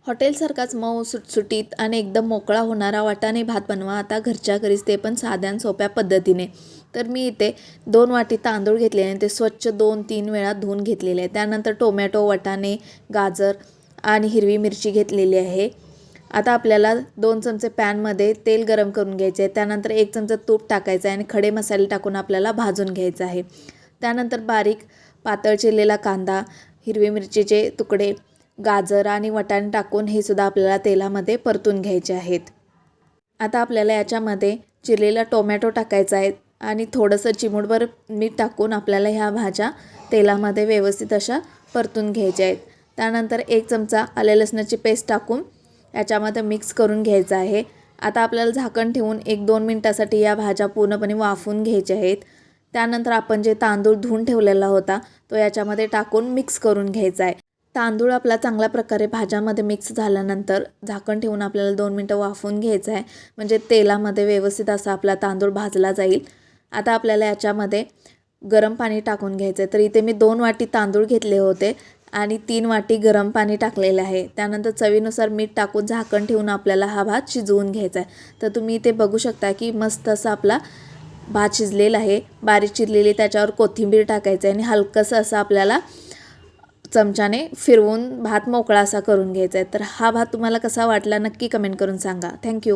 हॉटेलसारखाच मऊ सुटसुटीत आणि एकदम मोकळा होणारा वाटाणे भात बनवा आता घरच्या घरीच, ते पण साध्या आणि सोप्या पद्धतीने. तर मी इथे 2 वाटी तांदूळ घेतलेले आणि ते स्वच्छ 2-3 वेळा धुवून घेतलेले आहे. त्यानंतर टोमॅटो, वाटाणे, गाजर आणि हिरवी मिरची घेतलेली आहे. आता आपल्याला 2 चमचे पॅनमध्ये तेल गरम करून घ्यायचे आहे. त्यानंतर 1 चमचा तूप टाकायचं आहे आणि खडे मसाले टाकून आपल्याला भाजून घ्यायचं आहे. त्यानंतर बारीक पातळ चिरलेला कांदा, हिरवी मिरचीचे तुकडे, गाजर आणि वाटाणे टाकून हे सुद्धा आपल्याला तेलामध्ये परतून घ्यायचे आहेत. आता आपल्याला याच्यामध्ये चिरलेला टोमॅटो टाकायचा आहे आणि थोडंसं चिमूटभर मीठ टाकून आपल्याला ह्या भाज्या तेलामध्ये व्यवस्थित अशा परतून घ्यायच्या आहेत. त्यानंतर 1 चमचा आले लसणाची पेस्ट टाकून याच्यामध्ये मिक्स करून घ्यायचं आहे. आता आपल्याला झाकण ठेवून 1-2 मिनटासाठी या भाज्या पूर्णपणे वाफवून घ्यायच्या आहेत. त्यानंतर आपण जे तांदूळ धुवून ठेवलेला होता तो याच्यामध्ये टाकून मिक्स करून घ्यायचा आहे. तांदूळ आपला चांगल्या प्रकारे भाज्यामध्ये मिक्स झाल्यानंतर झाकण ठेवून आपल्याला 2 मिनटं वाफवून घ्यायचं आहे, म्हणजे तेलामध्ये व्यवस्थित असा आपला तांदूळ भाजला जाईल. आता आपल्याला याच्यामध्ये गरम पाणी टाकून घ्यायचं आहे. तर इथे मी 2 वाटी तांदूळ घेतले होते आणि 3 वाटी गरम पाणी टाकलेलं आहे. त्यानंतर चवीनुसार मीठ टाकून झाकण ठेवून आपल्याला हा भात शिजवून घ्यायचा आहे. तर तुम्ही इथे बघू शकता की मस्त असा आपला भात शिजलेला आहे. बारीक चिरलेली त्याच्यावर कोथिंबीर टाकायचं आहे आणि हलकंसं असं आपल्याला चमच्याने फिरवून भात मोकळा असा करून घ्यायचा आहे. तर हा भात तुम्हाला कसा वाटला नक्की कमेंट करून सांगा. थँक्यू.